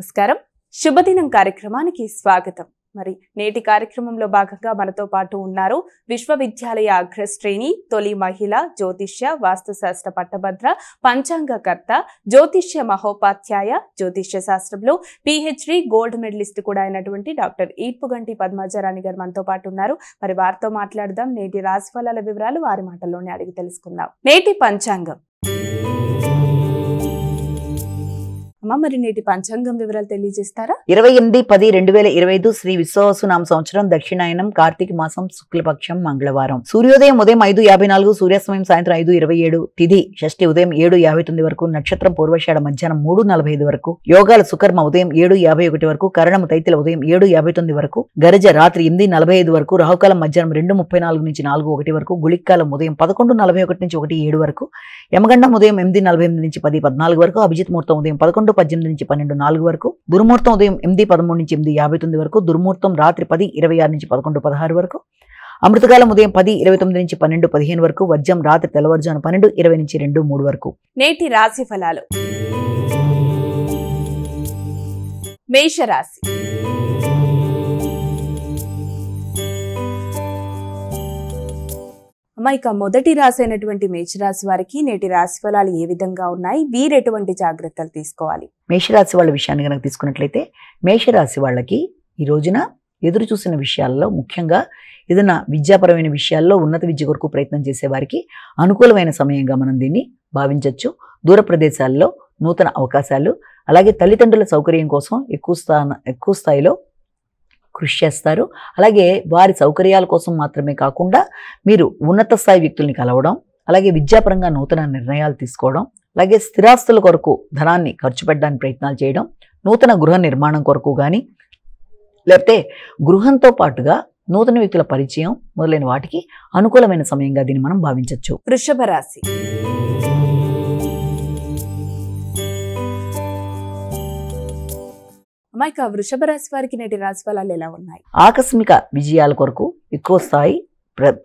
నమస్కారం. శుభదినం కార్యక్రమానికి స్వాగతం. మరి నేటి కార్యక్రమంలో భాగంగా మనతో పాటు ఉన్నారు విశ్వవిద్యాలయ అగ్రశ్రేణి తొలి మహిళ జ్యోతిష్య వాస్తుశాస్త్ర పట్టభద్ర పంచాంగకర్త జ్యోతిష్య మహోపాధ్యాయ జ్యోతిష్య శాస్త్రంలో PhD గోల్డ్ మెడలిస్ట్ కూడా అయినటువంటి డాక్టర్ ఈడ్పుగంటి పద్మజారాణి గారు మనతో పాటు ఉన్నారు. మరి వారితో మాట్లాడదాం. నేటి రాశిఫలాల వివరాలు వారి మాటల్లోనే అడిగి తెలుసుకుందాం. నేటి పంచాంగం. మరి నేటి పంచాంగం వివరాలు తెలియజేస్తారా? 28-10-2025 శ్రీ విశ్వావసునామ సంవత్సరం దక్షిణాయనం కార్తీక మాసం శుక్లపక్షం మంగళవారం. సూర్యోదయం ఉదయం 5:54, సూర్యాస్తమయం సాయంత్రం 5:27, తిథి షష్ఠి ఉదయం 7:59 వరకు, నక్షత్రం పూర్వషాఢ మధ్యాహ్నం 3:45 వరకు, యోగాలు సుకర్మ ఉదయం 7:51 వరకు, కరణము తైతిల ఉదయం 7:59 వరకు, గరజ రాత్రి 8:45 వరకు, రాహుకాలం మధ్యాహ్నం 2:34 నుంచి 4:01 వరకు, గుళిక్కాలం ఉదయం 11:41 నుంచి 1:07 వరకు, యమగండం ఉదయం 8:48 నుంచి 10:14 వరకు, అభిజిత్ ముహూర్తం ఉదయం 11:18 నుంచి 12:04 వరకు, దుర్ముహూర్తం ఉదయం 8:13 నుంచి 8:59 వరకు, దుర్ముహూర్తం రాత్రి 10:26 నుంచి 11:16 వరకు, అమృతకాలం ఉదయం 10:29 నుంచి 12:15 వరకు, వర్జం రాత్రి తెల్లవారుజామున 12:20 నుంచి 2:03 వరకు. నేటి రాశి ఫలాలు. మేషరాశి. ఇక మొదటి రాశి అయినటువంటి మేషరాశి వారికి నేటి రాశి ఫలాలు ఏ విధంగా ఉన్నాయి? వీరు ఎటువంటి జాగ్రత్తలు తీసుకోవాలి? మేషరాశి వాళ్ళ విషయాన్ని కనుక తీసుకున్నట్లయితే, మేషరాశి వాళ్ళకి ఈ రోజున ఎదురు చూసిన విషయాల్లో, ముఖ్యంగా ఏదైనా విద్యాపరమైన విషయాల్లో ఉన్నత విద్య కొరకు ప్రయత్నం చేసే వారికి అనుకూలమైన సమయంగా మనం దీన్ని భావించవచ్చు. దూర ప్రదేశాల్లో నూతన అవకాశాలు, అలాగే తల్లిదండ్రుల సౌకర్యం కోసం ఎక్కువ స్థాయిలో కృషి చేస్తారు. అలాగే వారి సౌకర్యాల కోసం మాత్రమే కాకుండా మీరు ఉన్నత స్థాయి వ్యక్తుల్ని కలవడం, అలాగే విద్యాపరంగా నూతన నిర్ణయాలు తీసుకోవడం, అలాగే స్థిరాస్తుల కొరకు ధనాన్ని ఖర్చు పెట్టడానికి ప్రయత్నాలు చేయడం, నూతన గృహ నిర్మాణం కొరకు కానీ, లేకపోతే గృహంతో పాటుగా నూతన వ్యక్తుల పరిచయం మొదలైన వాటికి అనుకూలమైన సమయంగా దీన్ని మనం భావించవచ్చు. వృషభ రాశి. ఇక వృషభ రాశి వారికి నేటి రాశి ఫలాలు ఎలా ఉన్నాయి? ఆకస్మిక విజయాల కొరకు ఎక్కువ స్థాయి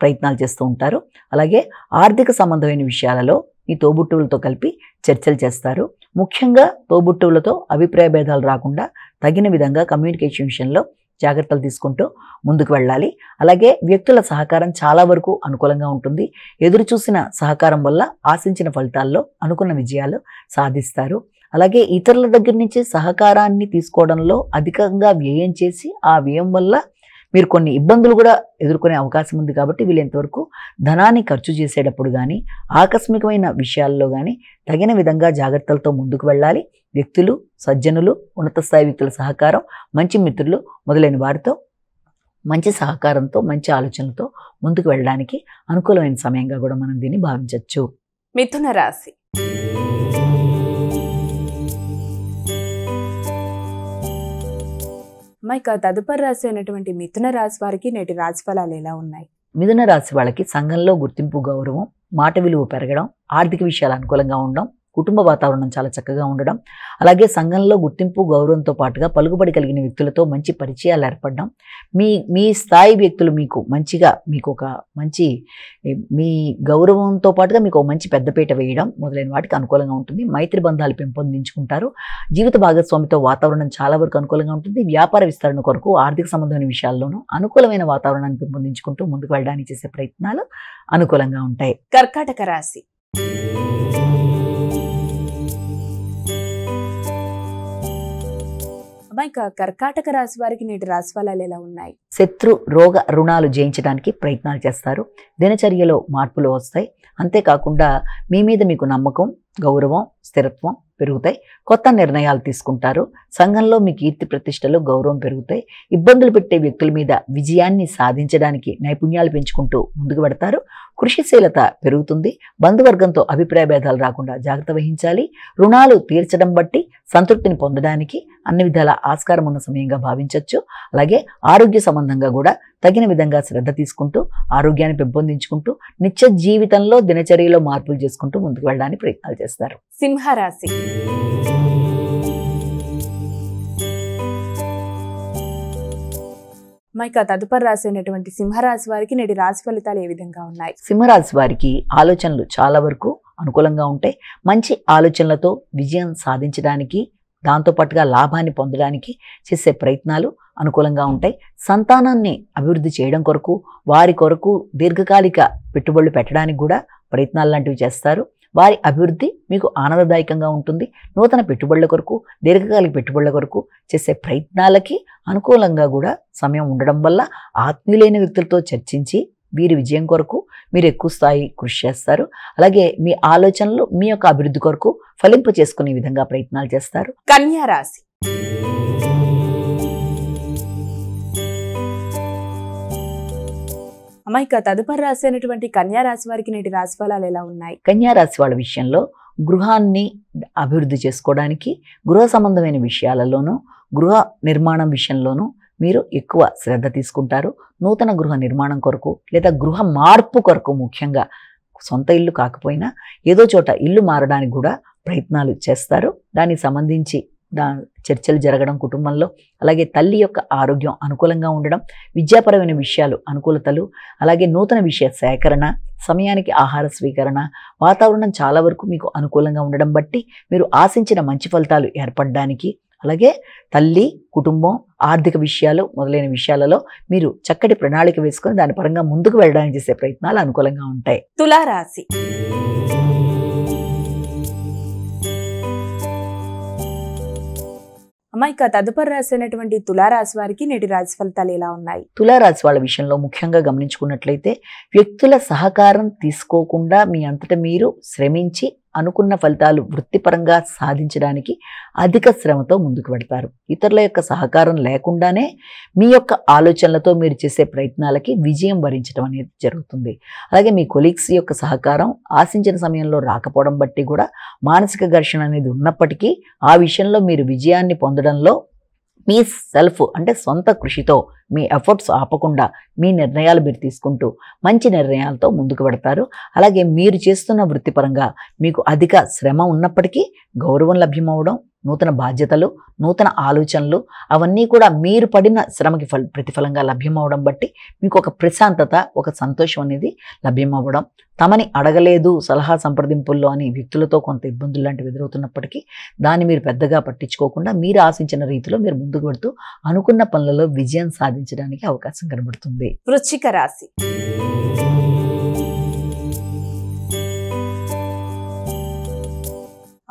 ప్రయత్నాలు చేస్తూ ఉంటారు. అలాగే ఆర్థిక సంబంధమైన విషయాలలో ఈ తోబుట్టువులతో కలిపి చర్చలు చేస్తారు. ముఖ్యంగా తోబుట్టువులతో అభిప్రాయ భేదాలు రాకుండా తగిన విధంగా కమ్యూనికేషన్ విషయంలో జాగ్రత్తలు తీసుకుంటూ ముందుకు వెళ్ళాలి. అలాగే వ్యక్తుల సహకారం చాలా వరకు అనుకూలంగా ఉంటుంది. ఎదురు చూసిన సహకారం వల్ల ఆశించిన ఫలితాల్లో అనుకున్న విజయాలు సాధిస్తారు. అలాగే ఇతరుల దగ్గర నుంచి సహకారాన్ని తీసుకోవడంలో అధికంగా వ్యయం చేసి ఆ వ్యయం వల్ల మీరు కొన్ని ఇబ్బందులు కూడా ఎదుర్కొనే అవకాశం ఉంది. కాబట్టి వీలైనంతవరకు ధనాన్ని ఖర్చు చేసేటప్పుడు కానీ, ఆకస్మికమైన విషయాల్లో కానీ తగిన విధంగా జాగ్రత్తలతో ముందుకు వెళ్ళాలి. వ్యక్తులు, సజ్జనులు, ఉన్నత స్థాయి వ్యక్తుల సహకారం, మంచి మిత్రులు మొదలైన వారితో మంచి సహకారంతో, మంచి ఆలోచనలతో ముందుకు వెళ్ళడానికి అనుకూలమైన సమయంగా కూడా మనం దీన్ని భావించవచ్చు. మిథున రాశి. ఇక తదుపరి రాశి అయినటువంటి మిథున రాశి వారికి నేటి రాశి ఫలాలు ఎలా ఉన్నాయి? మిథున రాశి వాళ్ళకి సంఘంలో గుర్తింపు, గౌరవం, మాట విలువ పెరగడం, ఆర్థిక విషయాలు అనుకూలంగా ఉండడం, కుటుంబ వాతావరణం చాలా చక్కగా ఉండడం, అలాగే సంఘంలో గుర్తింపు, గౌరవంతో పాటుగా పలుకుబడి కలిగిన వ్యక్తులతో మంచి పరిచయాలు ఏర్పడడం, మీ స్థాయి వ్యక్తులు మీకు ఒక మంచి మీ గౌరవంతో పాటుగా మీకు ఒక మంచి పెద్దపీట వేయడం మొదలైన వాటికి అనుకూలంగా ఉంటుంది. మైత్రి బంధాలు పెంపొందించుకుంటారు. జీవిత భాగస్వామితో వాతావరణం చాలా వరకు అనుకూలంగా ఉంటుంది. వ్యాపార విస్తరణ కొరకు ఆర్థిక సంబంధమైన విషయాల్లోనూ అనుకూలమైన వాతావరణాన్ని పెంపొందించుకుంటూ ముందుకు వెళ్ళడానికి చేసే ప్రయత్నాలు అనుకూలంగా ఉంటాయి. కర్కాటక రాశి. ఇక కర్కాటక రాశి వారికి నేటి రాశి ఫలాలు ఎలా ఉన్నాయి? శత్రు, రోగ, రుణాలు జయించడానికి ప్రయత్నాలు చేస్తారు. దినచర్యలో మార్పులు వస్తాయి. అంతేకాకుండా మీ మీద మీకు నమ్మకం, గౌరవం, స్థిరత్వం పెరుగుతాయి. కొత్త నిర్ణయాలు తీసుకుంటారు. సంఘంలో మీ కీర్తి ప్రతిష్టలు, గౌరవం పెరుగుతాయి. ఇబ్బందులు పెట్టే వ్యక్తుల మీద విజయాన్ని సాధించడానికి నైపుణ్యాలు పెంచుకుంటూ ముందుకు పెడతారు. కృషిశీలత పెరుగుతుంది. బంధువర్గంతో అభిప్రాయ భేదాలు రాకుండా జాగ్రత్త వహించాలి. రుణాలు తీర్చడం బట్టి సంతృప్తిని పొందడానికి అన్ని విధాల ఆస్కారం ఉన్న సమయంగా భావించవచ్చు. అలాగే ఆరోగ్య సంబంధంగా కూడా తగిన విధంగా శ్రద్ధ తీసుకుంటూ ఆరోగ్యాన్ని పెంపొందించుకుంటూ నిత్య జీవితంలో దినచర్యలో మార్పులు చేసుకుంటూ ముందుకు వెళ్ళడానికి ప్రయత్నాలు చేస్తారు. సింహరాశి. ఇక తదుపరి రాశి అయినటువంటి సింహరాశి వారికి నేటి రాశి ఫలితాలు ఏ విధంగా ఉన్నాయి? సింహరాశి వారికి ఆలోచనలు చాలా వరకు అనుకూలంగా ఉంటాయి. మంచి ఆలోచనలతో విజయం సాధించడానికి దాంతోపాటుగా లాభాన్ని పొందడానికి చేసే ప్రయత్నాలు అనుకూలంగా ఉంటాయి. సంతానాన్ని అభివృద్ధి చేయడం కొరకు, వారి కొరకు దీర్ఘకాలిక పెట్టుబడులు పెట్టడానికి కూడా ప్రయత్నాలు లాంటివి చేస్తారు. వారి అభివృద్ధి మీకు ఆనందదాయకంగా ఉంటుంది. నూతన పెట్టుబడుల కొరకు, దీర్ఘకాలిక పెట్టుబడుల కొరకు చేసే ప్రయత్నాలకి అనుకూలంగా కూడా సమయం ఉండడం వల్ల ఆత్మీయులైన వ్యక్తులతో చర్చించి వీరి విజయం కొరకు మీరు ఎక్కువ స్థాయి కృషి చేస్తారు. అలాగే మీ ఆలోచనలు మీ యొక్క అభివృద్ధి కొరకు ఫలింప చేసుకునే విధంగా ప్రయత్నాలు చేస్తారు. కన్యా రాశి. అమ్మాయిక తదుపరి రాశి అయినటువంటి కన్యా రాశి వారికి నేటి రాశి ఫలాలు ఎలా ఉన్నాయి? కన్యా రాశి వాళ్ళ విషయంలో గృహాన్ని అభివృద్ధి చేసుకోవడానికి, గృహ సంబంధమైన విషయాలలోనూ, గృహ నిర్మాణం విషయంలోనూ మీరు ఎక్కువ శ్రద్ధ తీసుకుంటారు. నూతన గృహ నిర్మాణం కొరకు లేదా గృహ మార్పు కొరకు, ముఖ్యంగా సొంత ఇల్లు కాకపోయినా ఏదో చోట ఇల్లు మారడానికి కూడా ప్రయత్నాలు చేస్తారు. దానికి సంబంధించి చర్చలు జరగడం కుటుంబంలో, అలాగే తల్లి యొక్క ఆరోగ్యం అనుకూలంగా ఉండడం, విద్యాపరమైన విషయాలు అనుకూలతలు, అలాగే నూతన విషయ సేకరణ, సమయానికి ఆహార స్వీకరణ, వాతావరణం చాలా వరకు మీకు అనుకూలంగా ఉండడం బట్టి మీరు ఆశించిన మంచి ఫలితాలు ఏర్పడడానికి, అలాగే తల్లి, కుటుంబం, ఆర్థిక విషయాలు మొదలైన విషయాలలో మీరు చక్కటి ప్రణాళిక వేసుకొని దాని పరంగా ముందుకు వెళ్ళడానికి చేసే ప్రయత్నాలు అనుకూలంగా ఉంటాయి. తులారాశి. అమ్మాయిక తదుపరి రాశి అయినటువంటి తులారాశి వారికి నేటి రాశి ఫలితాలు ఎలా ఉన్నాయి? తులారాశి వాళ్ళ విషయంలో ముఖ్యంగా గమనించుకున్నట్లయితే వ్యక్తుల సహకారం తీసుకోకుండా మీ అంతటా మీరు శ్రమించి అనుకున్న ఫలితాలు వృత్తిపరంగా సాధించడానికి అధిక శ్రమతో ముందుకు పెడతారు. ఇతరుల యొక్క సహకారం లేకుండానే మీ యొక్క ఆలోచనలతో మీరు చేసే ప్రయత్నాలకి విజయం వరించడం అనేది జరుగుతుంది. అలాగే మీ కొలీగ్స్ యొక్క సహకారం ఆశించిన సమయంలో రాకపోవడం బట్టి కూడా మానసిక ఘర్షణ అనేది ఉన్నప్పటికీ ఆ విషయంలో మీరు విజయాన్ని పొందడంలో మీ సెల్ఫ్ అంటే సొంత కృషితో మీ ఎఫర్ట్స్ ఆపకుండా మీ నిర్ణయాలు మీరు తీసుకుంటూ మంచి నిర్ణయాలతో ముందుకు పెడతారు. అలాగే మీరు చేస్తున్న వృత్తిపరంగా మీకు అధిక శ్రమ ఉన్నప్పటికీ గౌరవం లభ్యమవడం, నూతన బాధ్యతలు, నూతన ఆలోచనలు అవన్నీ కూడా మీరు పడిన శ్రమకి ప్రతిఫలంగా లభ్యమవడం బట్టి మీకు ఒక ప్రశాంతత, ఒక సంతోషం అనేది లభ్యమవ్వడం, తమని అడగలేదు సలహా సంప్రదింపుల్లో అని వ్యక్తులతో కొంత ఇబ్బందులు లాంటివి ఎదురవుతున్నప్పటికీ దాన్ని మీరు పెద్దగా పట్టించుకోకుండా మీరు ఆశించిన రీతిలో మీరు ముందుకు పెడుతూ అనుకున్న పనులలో విజయం సాధించడానికి అవకాశం కనబడుతుంది. వృశ్చిక రాశి.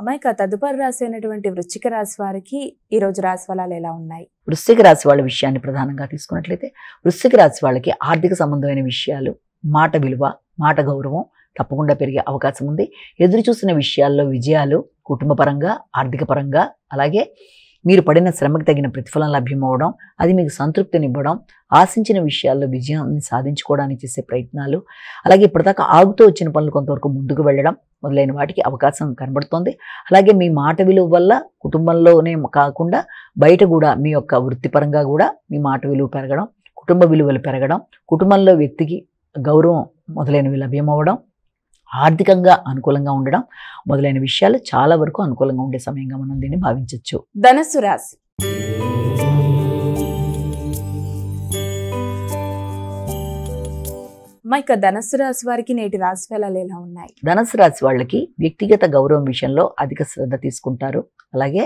అమ్మాయిక తదుపరి రాశి అయినటువంటి వృశ్చిక రాశి వారికి ఈ రోజు రాశి ఫలాలు ఎలా ఉన్నాయి? వృశ్చిక రాశి వాళ్ళ విషయాన్ని ప్రధానంగా తీసుకున్నట్లయితే వృశ్చిక రాశి వాళ్ళకి ఆర్థిక సంబంధమైన విషయాలు, మాట విలువ, మాట గౌరవం తప్పకుండా పెరిగే అవకాశం ఉంది. ఎదురు చూసిన విషయాల్లో విజయాలు కుటుంబపరంగా, ఆర్థిక పరంగా, అలాగే మీరు పడిన శ్రమకు తగిన ప్రతిఫలం లభ్యమవడం, అది మీకు సంతృప్తినివ్వడం, ఆశించిన విషయాల్లో విజయాన్ని సాధించుకోవడానికి చేసే ప్రయత్నాలు, అలాగే ఇప్పటిదాకా ఆగుతూ వచ్చిన పనులు కొంతవరకు ముందుకు వెళ్ళడం మొదలైన వాటికి అవకాశం కనబడుతోంది. అలాగే మీ మాట విలువ వల్ల కుటుంబంలోనే కాకుండా బయట కూడా మీ యొక్క వృత్తిపరంగా కూడా మీ మాట విలువ పెరగడం, కుటుంబ విలువలు పెరగడం, కుటుంబంలో వ్యక్తికి గౌరవం మొదలైనవి లభ్యమవ్వడం, ఆర్థికంగా అనుకూలంగా ఉండడం మొదలైన విషయాలు చాలా వరకు అనుకూలంగా ఉండే సమయంగా మనం దీన్ని భావించవచ్చు. ధనుస్సు రాశి. మైక ధనుస్సు రాశి వారికి నేటి రాశి ఫలాలు ఎలా ఉన్నాయి? ధనుస్సు రాశి వాళ్ళకి వ్యక్తిగత గౌరవం విషయంలో అధిక శ్రద్ధ తీసుకుంటారు. అలాగే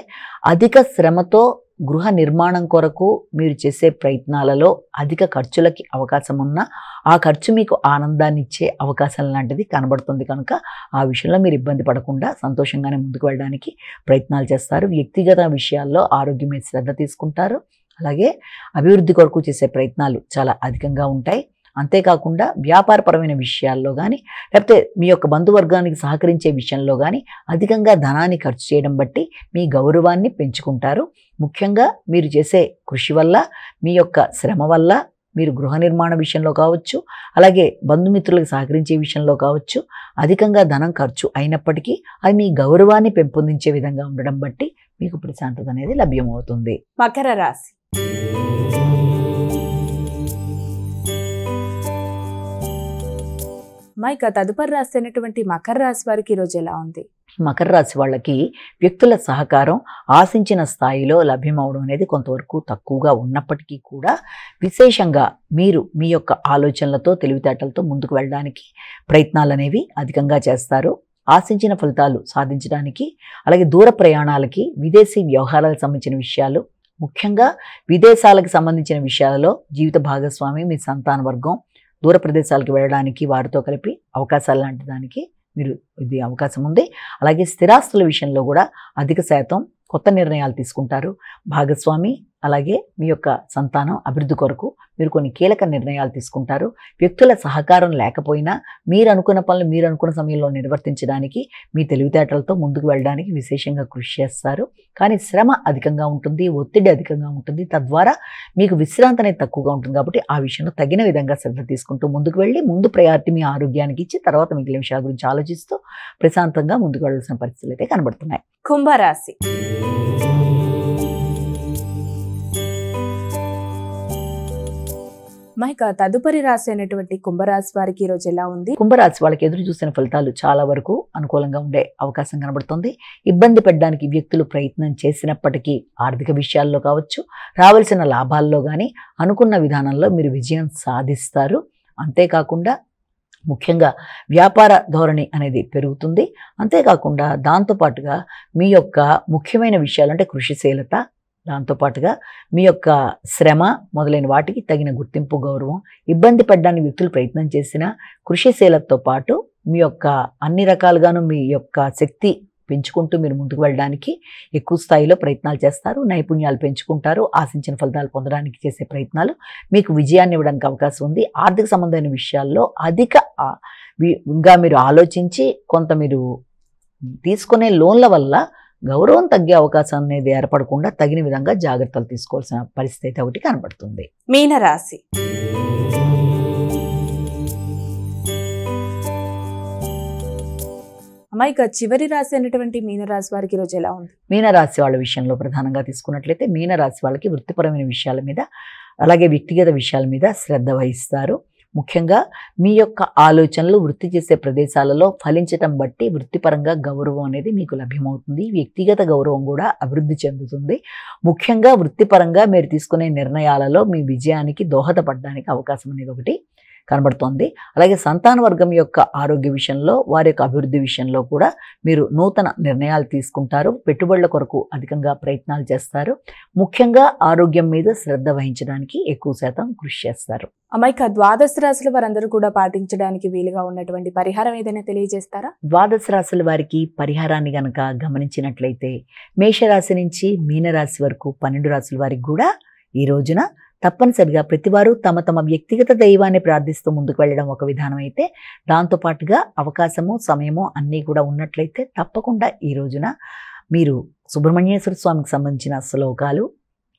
అధిక శ్రమతో గృహ నిర్మాణం కొరకు మీరు చేసే ప్రయత్నాలలో అధిక ఖర్చులకి అవకాశం ఉన్నా ఆ ఖర్చు మీకు ఆనందాన్ని ఇచ్చే అవకాశం లాంటిది కనబడుతుంది కనుక ఆ విషయంలో మీరు ఇబ్బంది పడకుండా సంతోషంగానే ముందుకు వెళ్ళడానికి ప్రయత్నాలు చేస్తారు. వ్యక్తిగత విషయాల్లో ఆరోగ్యం మీద శ్రద్ధ తీసుకుంటారు. అలాగే అభివృద్ధి కొరకు చేసే ప్రయత్నాలు చాలా అధికంగా ఉంటాయి. అంతేకాకుండా వ్యాపారపరమైన విషయాల్లో కానీ లేకపోతే మీ యొక్క బంధువర్గానికి సహకరించే విషయంలో కానీ అధికంగా ధనాన్ని ఖర్చు చేయడం బట్టి మీ గౌరవాన్ని పెంచుకుంటారు. ముఖ్యంగా మీరు చేసే కృషి వల్ల, మీ యొక్క శ్రమ వల్ల మీరు గృహ నిర్మాణ విషయంలో కావచ్చు, అలాగే బంధుమిత్రులకు సహకరించే విషయంలో కావచ్చు అధికంగా ధనం ఖర్చు అయినప్పటికీ అది మీ గౌరవాన్ని పెంపొందించే విధంగా ఉండడం బట్టి మీకు ప్రశాంతత అనేది లభ్యమవుతుంది. మకర రాశి. మైక తదుపరి రాశి అయినటువంటి మకర రాశి వారికి ఈరోజు ఎలా ఉంది? మకర రాశి వాళ్ళకి వ్యక్తుల సహకారం ఆశించిన స్థాయిలో లభ్యమవడం అనేది కొంతవరకు తక్కువగా ఉన్నప్పటికీ కూడా విశేషంగా మీరు మీ యొక్క ఆలోచనలతో తెలివితేటలతో ముందుకు వెళ్ళడానికి ప్రయత్నాలు అనేవి అధికంగా చేస్తారు. ఆశించిన ఫలితాలు సాధించడానికి, అలాగే దూర ప్రయాణాలకి, విదేశీ వ్యవహారాలకు సంబంధించిన విషయాలు, ముఖ్యంగా విదేశాలకు సంబంధించిన విషయాలలో జీవిత భాగస్వామి, మీ సంతాన వర్గం దూర ప్రదేశాలకు వెళ్ళడానికి వారితో కలిపి అవకాశాలు లాంటి దానికి మీరు ఇది అవకాశం ఉంది. అలాగే స్థిరాస్తుల విషయంలో కూడా అధిక శాతం కొత్త నిర్ణయాలు తీసుకుంటారు. భాగస్వామి అలాగే మీ యొక్క సంతానం అభివృద్ధి కొరకు మీరు కొన్ని కీలక నిర్ణయాలు తీసుకుంటారు. వ్యక్తుల సహకారం లేకపోయినా మీరు అనుకున్న పనులు మీరు అనుకున్న సమయంలో నిర్వర్తించడానికి మీ తెలివితేటలతో ముందుకు వెళ్ళడానికి విశేషంగా కృషి చేస్తారు. కానీ శ్రమ అధికంగా ఉంటుంది, ఒత్తిడి అధికంగా ఉంటుంది. తద్వారా మీకు విశ్రాంతి అనేది తక్కువగా ఉంటుంది. కాబట్టి ఆ విషయంలో తగిన విధంగా శ్రద్ధ తీసుకుంటూ ముందుకు వెళ్ళి ముందు ప్రయారిటీ మీ ఆరోగ్యానికి ఇచ్చి తర్వాత మిగిలిన విషయాల గురించి ఆలోచిస్తూ ప్రశాంతంగా ముందుకు వెళ్ళాల్సిన పరిస్థితులు అయితే కనబడుతున్నాయి. కుంభరాశి. మైక తదుపరి రాశి అయినటువంటి కుంభరాశి వారికి ఈరోజు ఎలా ఉంది? కుంభరాశి వాళ్ళకి ఎదురు చూసిన ఫలితాలు చాలా వరకు అనుకూలంగా ఉండే అవకాశం కనబడుతుంది. ఇబ్బంది పెట్టడానికి వ్యక్తులు ప్రయత్నం చేసినప్పటికీ ఆర్థిక విషయాల్లో కావచ్చు, రావాల్సిన లాభాల్లో కానీ అనుకున్న విధానంలో మీరు విజయం సాధిస్తారు. అంతేకాకుండా ముఖ్యంగా వ్యాపార ధోరణి అనేది పెరుగుతుంది. అంతేకాకుండా దాంతోపాటుగా మీ యొక్క ముఖ్యమైన విషయాలు అంటే కృషిశీలత, దాంతోపాటుగా మీ యొక్క శ్రమ మొదలైన వాటికి తగిన గుర్తింపు, గౌరవం, ఇబ్బంది పడడానికి వ్యక్తులు ప్రయత్నం చేసిన కృషిశీలతతో పాటు మీ యొక్క అన్ని రకాలుగాను మీ యొక్క శక్తి పెంచుకుంటూ మీరు ముందుకు వెళ్ళడానికి ఎక్కువ స్థాయిలో ప్రయత్నాలు చేస్తారు. నైపుణ్యాలు పెంచుకుంటారు. ఆశించిన ఫలితాలు పొందడానికి చేసే ప్రయత్నాలు మీకు విజయాన్ని ఇవ్వడానికి అవకాశం ఉంది. ఆర్థిక సంబంధమైన విషయాల్లో ఇంకా మీరు ఆలోచించి కొంత మీరు తీసుకునే లోన్ల వల్ల గౌరవం తగ్గే అవకాశం అనేది ఏర్పడకుండా తగిన విధంగా జాగ్రత్తలు తీసుకోవాల్సిన పరిస్థితి ఒకటి కనబడుతుంది. మీనరాశి. అమ్మాయిక చివరి రాశి అయినటువంటి మీనరాశి వారికి ఈరోజు ఎలా ఉంది? మీనరాశి వాళ్ళ విషయంలో ప్రధానంగా తీసుకున్నట్లయితే మీనరాశి వాళ్ళకి వృత్తిపరమైన విషయాల మీద అలాగే వ్యక్తిగత విషయాల మీద శ్రద్ధ వహిస్తారు. ముఖ్యంగా మీ యొక్క ఆలోచనలు వృత్తి చేసే ప్రదేశాలలో ఫలించటం బట్టి వృత్తిపరంగా గౌరవం అనేది మీకు లభ్యమవుతుంది. వ్యక్తిగత గౌరవం కూడా అభివృద్ధి చెందుతుంది. ముఖ్యంగా వృత్తిపరంగా మీరు తీసుకునే నిర్ణయాలలో మీ విజయానికి దోహదపడడానికి అవకాశం అనేది ఒకటి కనబడుతోంది. అలాగే సంతాన వర్గం యొక్క ఆరోగ్య విషయంలో, వారి యొక్క అభివృద్ధి విషయంలో కూడా మీరు నూతన నిర్ణయాలు తీసుకుంటారు. పెట్టుబడుల కొరకు అధికంగా ప్రయత్నాలు చేస్తారు. ముఖ్యంగా ఆరోగ్యం మీద శ్రద్ధ వహించడానికి ఎక్కువ శాతం కృషి చేస్తారు. అమ్మాయిక ద్వాదశ రాశుల వారందరూ కూడా పాటించడానికి వీలుగా ఉన్నటువంటి పరిహారం ఏదైనా తెలియజేస్తారా? ద్వాదశ రాశుల వారికి పరిహారాన్ని గనక గమనించినట్లయితే మేషరాశి నుంచి మీనరాశి వరకు 12 రాశుల వారికి కూడా ఈ రోజున తప్పనిసరిగా ప్రతివారు తమ తమ వ్యక్తిగత దైవాన్ని ప్రార్థిస్తూ ముందుకు వెళ్ళడం ఒక విధానం అయితే, దాంతోపాటుగా అవకాశము, సమయము అన్నీ కూడా ఉన్నట్లయితే తప్పకుండా ఈ రోజున మీరు సుబ్రహ్మణ్యేశ్వర స్వామికి సంబంధించిన శ్లోకాలు,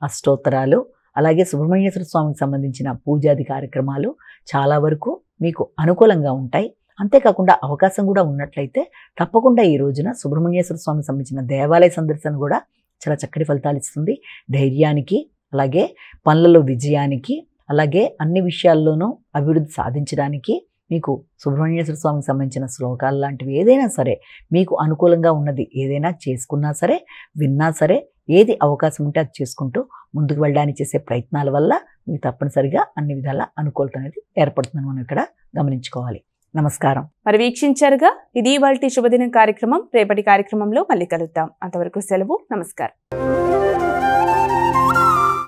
అష్టోత్తరాలు, అలాగే సుబ్రహ్మణ్యేశ్వర స్వామికి సంబంధించిన పూజాది కార్యక్రమాలు చాలా వరకు మీకు అనుకూలంగా ఉంటాయి. అంతేకాకుండా అవకాశం కూడా ఉన్నట్లయితే తప్పకుండా ఈ రోజున సుబ్రహ్మణ్యేశ్వర స్వామికి సంబంధించిన దేవాలయ సందర్శన కూడా చాలా చక్కటి ఫలితాలు ఇస్తుంది. ధైర్యానికి, అలాగే పనులలో విజయానికి, అలాగే అన్ని విషయాల్లోనూ అభివృద్ధి సాధించడానికి మీకు సుబ్రహ్మణ్యేశ్వర స్వామికి సంబంధించిన శ్లోకాలు లాంటివి ఏదైనా సరే మీకు అనుకూలంగా ఉన్నది ఏదైనా చేసుకున్నా సరే, విన్నా సరే, ఏది అవకాశం ఉంటే అది చేసుకుంటూ ముందుకు వెళ్ళడానికి చేసే ప్రయత్నాల వల్ల మీకు తప్పనిసరిగా అన్ని విధాల అనుకూలత అనేది ఏర్పడుతుందని మనం ఇక్కడ గమనించుకోవాలి. నమస్కారం. మరి వీక్షించారుగా, ఇది ఇవాల్టి శుభదినం కార్యక్రమం. రేపటి కార్యక్రమంలో మళ్ళీ కలుద్దాం. అంతవరకు సెలవు. నమస్కారం.